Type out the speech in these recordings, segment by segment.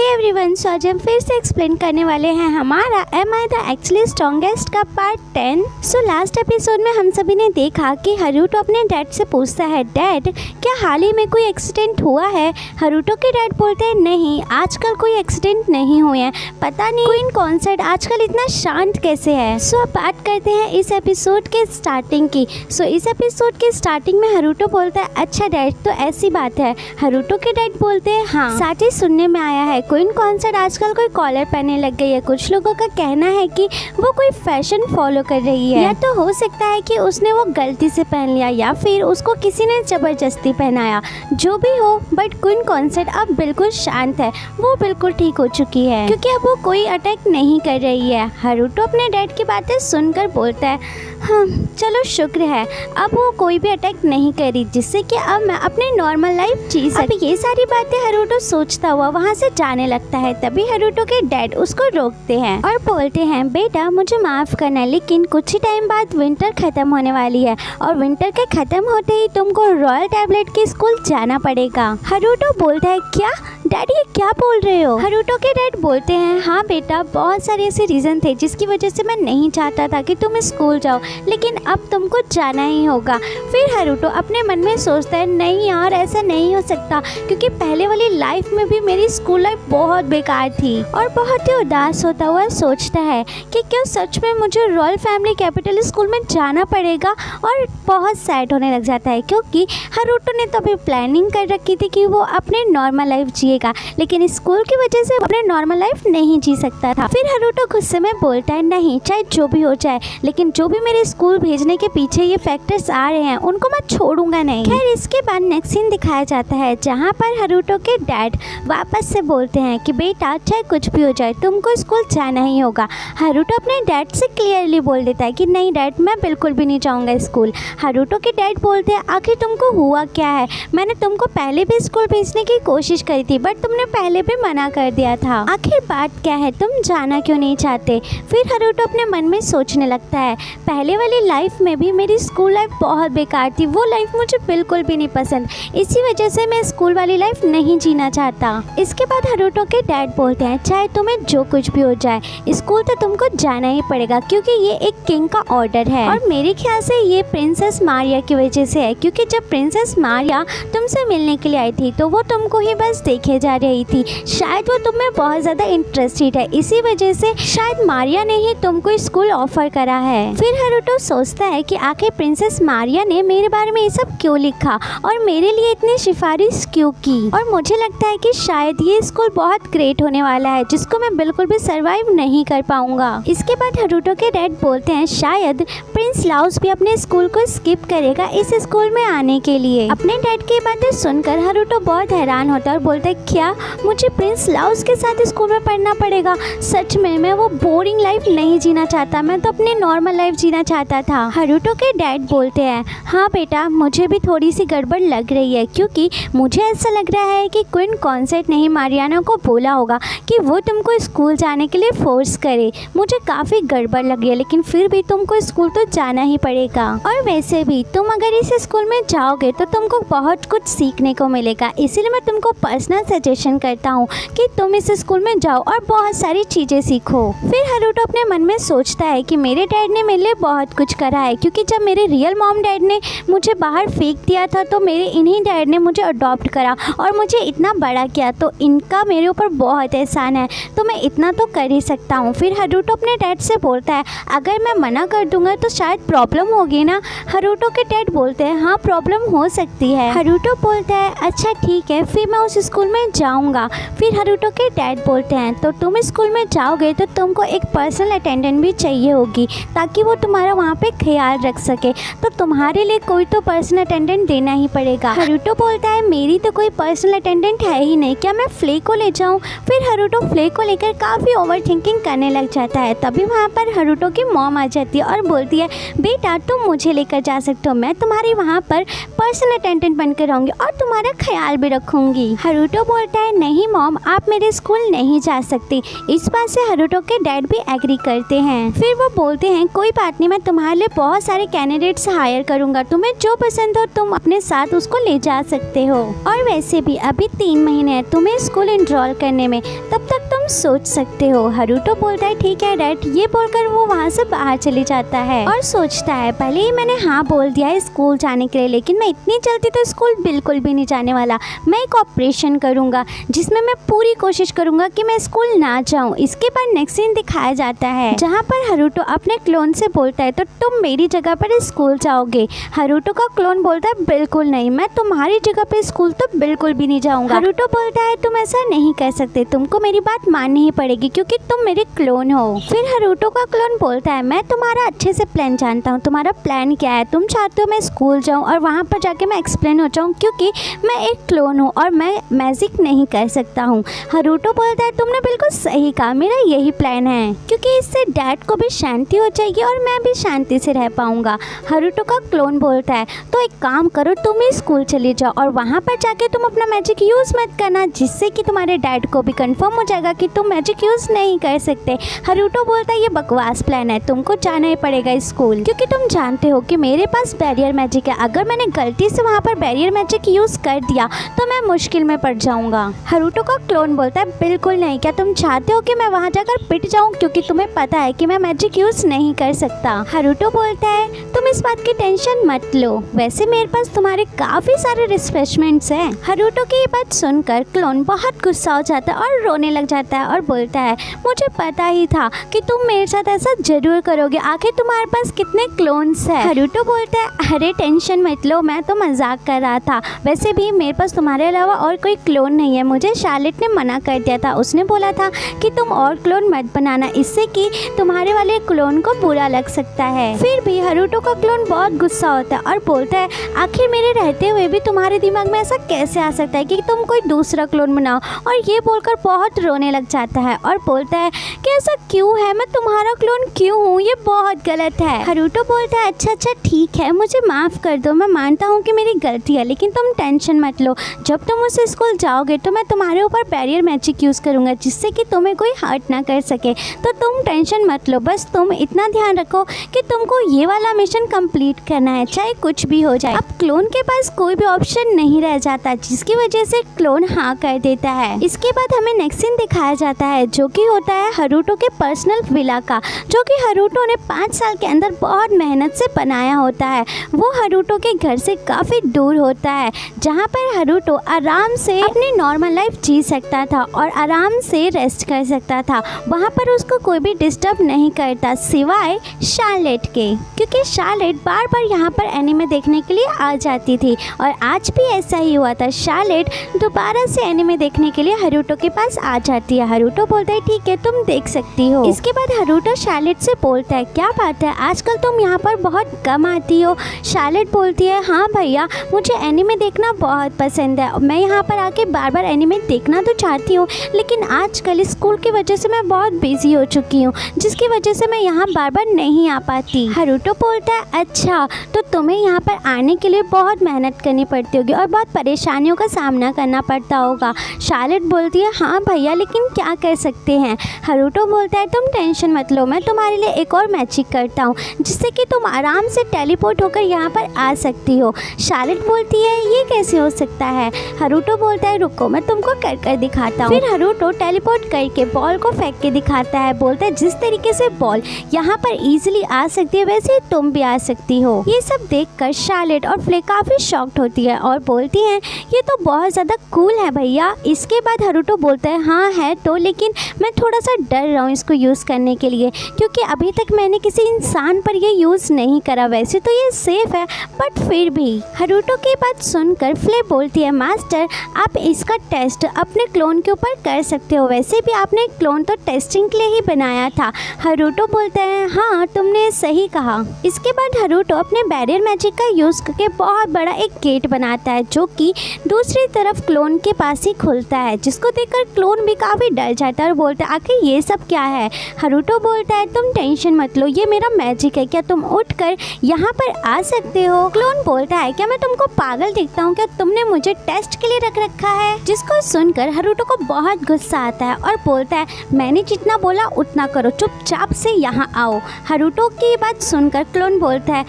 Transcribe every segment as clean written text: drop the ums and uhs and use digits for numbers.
Everyone, सो आज हम फिर से एक्सप्लेन करने वाले हैं हमारा M I the actually strongest का पार्ट 10। सो लास्ट एपिसोड में हम सभी ने देखा कि हरुटो अपने डैड से पूछता है, डैड क्या हाल ही में कोई एक्सीडेंट हुआ है। हरुटो के डैड बोलते हैं नहीं, आजकल कोई एक्सीडेंट नहीं हुए हैं, पता नहीं क्वीन कॉन्सर्ट आजकल इतना शांत कैसे है। सो अब बात करते हैं इस एपिसोड के स्टार्टिंग की। सो इस एपिसोड के स्टार्टिंग में हरुटो बोलता है, अच्छा डैड तो ऐसी बात है। हरुटो के डैड बोलते हैं हाँ, साथ ही सुनने में आया है क्वीन कॉन्सर्ट आजकल कोई कॉलर पहनने लग गई है। कुछ लोगों का कहना है कि वो कोई फैशन फॉलो कर रही है, या तो हो सकता है कि उसने वो गलती से पहन लिया या फिर उसको किसी ने जबरदस्ती पहनाया। जो भी हो, बट क्वीन कॉन्सर्ट अब बिल्कुल शांत है, वो बिल्कुल ठीक हो चुकी है क्योंकि अब वो कोई अटैक नहीं कर रही है। हरुटो अपने डैड की बातें सुनकर बोलता है हाँ चलो शुक्र है, अब वो कोई भी अटैक नहीं करी, जिससे कि अब मैं अपनी नॉर्मल लाइफ जी सकती। अब ये सारी बातें हरुटो सोचता हुआ वहाँ से जाने लगता है। तभी हरुटो के डैड उसको रोकते हैं और बोलते हैं, बेटा मुझे माफ़ करना, लेकिन कुछ ही टाइम बाद विंटर ख़त्म होने वाली है और विंटर के ख़त्म होते ही तुमको रॉयल टैबलेट के स्कूल जाना पड़ेगा। हरुटो बोलता है क्या डैडी ये क्या बोल रहे हो। हरुटो के डैड बोलते हैं हाँ बेटा, बहुत सारे ऐसे रीज़न थे जिसकी वजह से मैं नहीं चाहता था कि तुम स्कूल जाओ, लेकिन अब तुमको जाना ही होगा। फिर हरुटो अपने मन में सोचता है नहीं यार ऐसा नहीं हो सकता, क्योंकि पहले वाली लाइफ में भी मेरी स्कूल लाइफ बहुत बेकार थी। और बहुत ही उदास होता हुआ सोचता है कि क्या सच में मुझे रॉयल फैमिली कैपिटल स्कूल में जाना पड़ेगा। और बहुत सैड होने लग जाता है क्योंकि हरुटो ने तो अभी प्लानिंग कर रखी थी कि वो अपने नॉर्मल लाइफ जिएगा, लेकिन स्कूल की वजह से अपने नॉर्मल लाइफ नहीं जी सकता था। फिर हरुटो गुस्से में बोलता है नहीं, चाहे जो भी हो जाए, लेकिन जो भी मेरे स्कूल भेजने के पीछे ये फैक्टर्स आ रहे हैं उनको मैं छोड़ूंगा नहीं। खैर इसके बाद नेक्स्ट सीन दिखाया जाता है जहाँ पर हरुटो के डैड वापस से बोलते हैं कि बेटा चाहे कुछ भी हो जाए तुमको स्कूल जाना ही होगा। हरुटो अपने डैड से क्लियरली बोल देता है कि नहीं डैड मैं बिल्कुल भी नहीं जाऊँगा स्कूल। हरुटो के डैड बोलते हैं आखिर तुमको हुआ क्या है, मैंने तुमको पहले भी स्कूल भेजने की कोशिश करी थी बट तुमने पहले भी मना कर दिया था, आखिर बात क्या है, तुम जाना क्यों नहीं चाहते। फिर हरुटो अपने मन में सोचने लगता है पहले वाली लाइफ में भी मेरी स्कूल लाइफ बहुत बेकार थी, वो लाइफ मुझे बिल्कुल भी नहीं पसंद, इसी वजह से मैं स्कूल वाली लाइफ नहीं जीना चाहता। इसके बाद हरुटो के डैड बोलते हैं चाहे तुम्हें जो कुछ भी हो जाए स्कूल तो तुमको जाना ही पड़ेगा, क्योंकि ये एक किंग का ऑर्डर है और मेरे ख्याल से ये प्रिंसेस मारिया की वजह से है, क्योंकि जब प्रिंसेस मारिया तुमसे मिलने के लिए आई थी तो वो तुमको ही बस देखे जा रही थी, शायद वो तुम्हें बहुत ज़्यादा इंटरेस्टेड है, इसी वजह से शायद मारिया ने ही तुमको स्कूल ऑफर करा है। फिर हरुटो सोचता है कि आखिर प्रिंसेस मारिया ने मेरे बारे में ये सब क्यों लिखा और मेरे लिए इतनी सिफारिश क्यों की, और मुझे लगता है कि शायद ये स्कूल बहुत ग्रेट होने वाला है जिसको मैं बिल्कुल भी सरवाइव नहीं कर पाऊंगा। इसके बाद हरुटो के डैड बोलते हैं शायद प्रिंस लाउस भी अपने स्कूल को स्किप करेगा इस स्कूल में आने के लिए। अपने डैड की बातें सुनकर हरुटो बहुत हैरान होता है और बोलता है क्या मुझे प्रिंस लाउस के साथ स्कूल में पढ़ना पड़ेगा, सच में मैं वो बोरिंग लाइफ नहीं जीना चाहता, मैं तो अपनी नॉर्मल लाइफ जीना चाहता था। हरुटो के डैड बोलते हैं हाँ बेटा मुझे भी थोड़ी सी गड़बड़ लग रही है, क्योंकि मुझे ऐसा लग रहा है कि क्वीन कॉन्सर्ट ने ही मारियाना को बोला होगा कि वो तुमको स्कूल जाने के लिए फोर्स करे। मुझे काफ़ी गड़बड़ लग रही है, लेकिन फिर भी तुमको स्कूल तो जाना ही पड़ेगा, और वैसे भी तुम अगर इस स्कूल में जाओगे तो तुमको बहुत कुछ सीखने को मिलेगा, इसीलिए मैं तुमको पर्सनल सजेशन करता हूँ कि तुम इस स्कूल में जाओ और बहुत सारी चीज़ें सीखो। फिर हरुटो अपने मन में सोचता है कि मेरे डैड ने मेरे लिए बहुत कुछ करा है, क्योंकि जब मेरे रियल मॉम डैड ने मुझे बाहर फेंक दिया था तो मेरे इन्हीं डैड ने मुझे अडॉप्ट करा और मुझे इतना बड़ा किया, तो इनका मेरे ऊपर बहुत एहसान है, तो मैं इतना तो कर ही सकता हूँ। फिर हरुटो अपने डैड से बोलता है अगर मैं मना कर दूंगा तो शायद प्रॉब्लम होगी ना। हरुटो के डैड बोलते हैं हाँ प्रॉब्लम हो सकती है। हरुटो बोलता है अच्छा ठीक है फिर मैं उस स्कूल में जाऊँगा। फिर हरुटो के डैड बोलते हैं तो तुम स्कूल में जाओगे तो तुमको एक पर्सनल अटेंडेंट भी चाहिए होगी, ताकि वो तुम्हारा वहाँ पे ख्याल रख सके, तो तुम्हारे लिए कोई तो पर्सनल अटेंडेंट देना ही पड़ेगा। हरुटो बोलता है मेरी तो कोई पर्सनल अटेंडेंट है ही नहीं, क्या मैं फ्ले को ले जाऊँ। फिर हरुटो फ्ले को लेकर काफ़ी ओवर थिंकिंग करने लग जाता है। तभी वहाँ पर हरुटो की मॉम आ जाती है और बोलती है बेटा तुम मुझे लेकर जा सकते हो, मैं तुम्हारी वहाँ पर पर्सनल अटेंडेंट बनकर रहूँगी और तुम्हारा ख्याल भी रखूँगी। हरुटो बोलता है नहीं मॉम आप मेरे स्कूल नहीं जा सकती। इस बात से हरुटो के डैड भी एग्री करते हैं। फिर वो बोलते हैं कोई बात नहीं, मैं मैं तुम्हारे लिए बहुत सारे कैंडिडेट्स हायर करूँगा, तुम्हें जो पसंद हो तुम अपने साथ उसको ले जा सकते हो। और वैसे भी अभी 3 महीने हैं तुम्हें स्कूल एनरोल करने में, तब तक तुम सोच सकते हो। हरुटो बोलता है ठीक है डैड। ये बोलकर वो वहाँ से बाहर चले जाता है और सोचता है पहले ही मैंने हाँ बोल दिया है स्कूल जाने के लिए, लेकिन मैं इतनी जल्दी तो स्कूल बिल्कुल भी नहीं जाने वाला। मैं एक ऑपरेशन करूँगा जिसमें मैं पूरी कोशिश करूँगा कि मैं स्कूल ना जाऊँ। इसके बाद नेक्स्ट सीन दिखाया जाता है जहाँ पर हरुटो अपने क्लोन से बोलता है तो तुम मेरी जगह पर स्कूल जाओगे। हरुटो का क्लोन बोलता है बिल्कुल नहीं, मैं तुम्हारी जगह पे स्कूल तो बिल्कुल भी नहीं जाऊँगा। हरुटो बोलता है तुम ऐसा नहीं कर सकते, तुमको मेरी बात माननी ही पड़ेगी क्योंकि तुम मेरे क्लोन हो। फिर हरुटो का क्लोन बोलता है मैं तुम्हारा अच्छे से प्लान जानता हूँ, तुम्हारा प्लान क्या है। तुम चाहते हो मैं स्कूल जाऊँ और वहाँ पर जाके मैं एक्सप्लेन हो जाऊँ क्योंकि मैं एक क्लोन हूँ और मैं मैजिक नहीं कर सकता हूँ। हरुटो बोलता है तुमने बिल्कुल सही कहा, मेरा यही प्लान है क्योंकि इससे डैड को भी शांति हो जाएगी और मैं भी शांति से रह पाऊंगा। हरुटो का क्लोन बोलता है तो एक काम करो तुम ही स्कूल चले जाओ और वहाँ पर जाके तुम अपना मैजिक यूज़ मत करना, जिससे कि तुम्हारे डैड को भी कंफर्म हो जाएगा कि तुम मैजिक यूज़ नहीं कर सकते। हरुटो बोलता है ये बकवास प्लान है, तुमको जाना ही पड़ेगा स्कूल क्योंकि तुम जानते हो कि मेरे पास बैरियर मैजिक है। अगर मैंने गलती से वहाँ पर बैरियर मैजिक यूज़ कर दिया तो मैं मुश्किल में पड़ जाऊँगा। हरुटो का क्लोन बोलता है बिल्कुल नहीं, क्या तुम चाहते हो कि मैं वहाँ जाकर पिट जाऊँ क्योंकि तुम्हें पता है कि मैं मैजिक यूज़ नहीं कर सकता। हरुटो बोलता है तुम इस बात की टेंशन मत लो, वैसे मेरे पास तुम्हारे काफ़ी सारे रिफ्रेशमेंट्स हैं। हरुटो की ये बात सुनकर क्लोन बहुत गुस्सा हो जाता है और रोने लग जाता है और बोलता है मुझे पता ही था कि तुम मेरे साथ ऐसा जरूर करोगे, आखिर तुम्हारे पास कितने क्लोन्स हैं। हरुटो बोलता है अरे टेंशन मत लो, मैं तो मजाक कर रहा था, वैसे भी मेरे पास तुम्हारे अलावा और कोई क्लोन नहीं है। मुझे शार्लेट ने मना कर दिया था, उसने बोला था कि तुम और क्लोन मत बनाना, इससे कि तुम्हारे वाले क्लोन को बुरा लग सकता है। फिर भी हरुटो का क्लोन बहुत गुस्सा होता है और बोलता है आखिर मेरे रहते हुए भी तुम्हारे दिमाग में ऐसा कैसे आ सकता है कि तुम कोई दूसरा क्लोन बनाओ। और ये बोलकर बहुत रोने लग जाता है और बोलता है कि ऐसा क्यों है, मैं तुम्हारा क्लोन क्यों हूँ, ये बहुत गलत है। हरुटो बोलता है अच्छा ठीक है, मुझे माफ़ कर दो, मैं मानता हूँ कि मेरी गलती है, लेकिन तुम टेंशन मत लो, जब तुम उस स्कूल जाओगे तो मैं तुम्हारे ऊपर बैरियर मैजिक यूज़ करूँगा जिससे कि तुम्हें कोई हर्ट ना कर सके। तो तुम टेंशन मत लो, बस तुम इतना ध्यान रखो कि तुमको ये वाला मिशन कंप्लीट करना है, चाहे कुछ भी हो जाए। अब क्लोन के पास कोई भी ऑप्शन नहीं रह जाता जिसकी वजह से क्लोन हाँ कर देता है। इसके बाद हमें नेक्स्ट सीन दिखाया जाता है जो कि होता है हरुटो के पर्सनल विला का, जो कि हरुटो ने 5 साल के अंदर बहुत मेहनत से बनाया होता है। वो हरुटो के घर से काफ़ी दूर होता है जहाँ पर हरुटो आराम से अपनी नॉर्मल लाइफ जी सकता था और आराम से रेस्ट कर सकता था। वहाँ पर उसको कोई भी डिस्टर्ब नहीं करता सिवाय शार्लेट के, क्योंकि शार्लेट बार बार यहाँ पर एनीमे देखने के लिए आ जाती थी और आज भी ऐसा ही हुआ था। शार्लेट दोबारा से एनीमे देखने के लिए हरुटो के पास आ जाती है। हरुटो बोलता है ठीक है तुम देख सकती हो। इसके बाद हरुटो शार्लेट से बोलता है क्या बात है आजकल तुम यहाँ पर बहुत कम आती हो। शार्लेट बोलती है हाँ भैया मुझे एनीमे देखना बहुत पसंद है, मैं यहाँ पर आके बार बार एनीमे देखना तो चाहती हूँ, लेकिन आजकल स्कूल की वजह से मैं बहुत बिजी हो चुकी हूँ जिसकी वजह से मैं यहाँ बार बार नहीं आ पाती। हरुटो बोलता है अच्छा तो तुम्हें यहाँ पर आने के लिए बहुत मेहनत करनी पड़ती होगी और बहुत परेशानियों का सामना करना पड़ता होगा। शार्लेट बोलती है हाँ भैया लेकिन क्या कर सकते हैं। हरुटो बोलता है तुम टेंशन मत लो, मैं तुम्हारे लिए एक और मैजिक करता हूँ जिससे कि तुम आराम से टेलीपोर्ट होकर यहाँ पर आ सकती हो। शार्लेट बोलती है ये कैसे हो सकता है। हरुटो बोलता है रुको मैं तुमको कर दिखाता हूँ। फिर हरुटो टेलीपोर्ट करके बॉल को फेंक के दिखाता है, बोलता है जिस तरीके से बॉल यहाँ पर इजीली आ सकती है वैसे ही तुम भी आ सकती हो। ये सब देखकर शार्लेट और फ्ले काफ़ी शॉक्ड होती है और बोलती हैं ये तो बहुत ज़्यादा कूल है भैया। इसके बाद हरुटो बोलता है हाँ है तो, लेकिन मैं थोड़ा सा डर रहा हूँ इसको यूज़ करने के लिए क्योंकि अभी तक मैंने किसी इंसान पर ये यूज़ नहीं करा। वैसे तो ये सेफ है बट फिर भी। हरुटो की बात सुनकर फ्ले बोलती है मास्टर आप इसका टेस्ट अपने क्लोन के ऊपर कर सकते हो, वैसे भी आपने क्लोन तो टेस्टिंग के लिए ही बनाया था। हरुटो बोलता है हाँ तुमने सही कहा। इसके बाद हरुटो अपने बैरियर मैजिक का यूज़ करके बहुत बड़ा एक गेट बनाता है जो कि दूसरी तरफ क्लोन के पास ही खुलता है, जिसको देखकर क्लोन भी काफ़ी भी डर जाता है और बोलता है आखिर ये सब क्या है। हरुटो बोलता है तुम टेंशन मत लो, ये मेरा मैजिक है, क्या तुम उठकर यहाँ पर आ सकते हो। क्लोन बोलता है क्या मैं तुमको पागल दिखता हूँ, क्या तुमने मुझे टेस्ट के लिए रख रखा है। जिसको सुनकर हरुटो को बहुत गुस्सा आता है और बोलता है मैंने जितना बोला उतना करो, चुपचाप से यहाँ आओ। हरुटो की बात सुनकर क्लोन बोलता है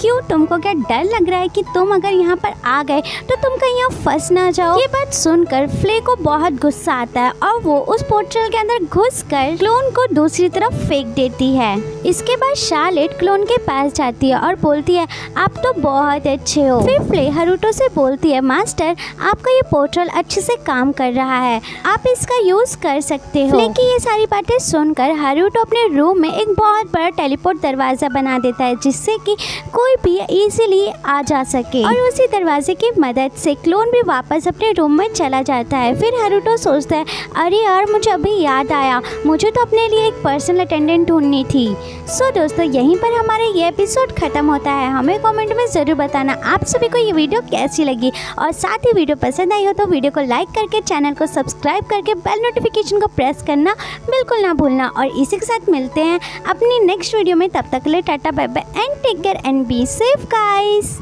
क्यों, तुमको क्या डर लग रहा है कि तुम अगर यहाँ पर आ गए तो तुम कहीं यहाँ फंस ना जाओ। ये बात सुनकर फ्ले को बहुत गुस्सा आता है और वो उस पोर्टल के अंदर घुसकर क्लोन को दूसरी तरफ फेंक देती है। इसके बाद शार्लेट क्लोन के पास जाती है और बोलती है आप तो बहुत अच्छे हो। फिर फ्ले हरुटो से बोलती है मास्टर आपका ये पोर्टल अच्छे से काम कर रहा है, आप इसका यूज कर सकते हो। फ्ले की ये सारी बातें सुनकर हरुटो अपने रूम में एक बहुत बड़ा टेलीपोर्ट दरवाजा बना देता है जिससे कि कोई भी इजीली आ जा सके और उसी दरवाजे की मदद से क्लोन भी वापस अपने रूम में चला जाता है। फिर हरुटो सोचता है अरे यार मुझे अभी याद आया, मुझे तो अपने लिए एक पर्सनल अटेंडेंट ढूंढनी थी। सो दोस्तों यहीं पर हमारा ये एपिसोड खत्म होता है। हमें कमेंट में ज़रूर बताना आप सभी को ये वीडियो कैसी लगी और साथ ही वीडियो पसंद आई हो तो वीडियो को लाइक करके चैनल को सब्सक्राइब करके बेल नोटिफिकेशन को प्रेस करना बिल्कुल ना भूलना। और इसी के साथ मिलते हैं अपनी नेक्स्ट वीडियो में, तब तक के लिए ta-ta bye bye and take care and be safe guys.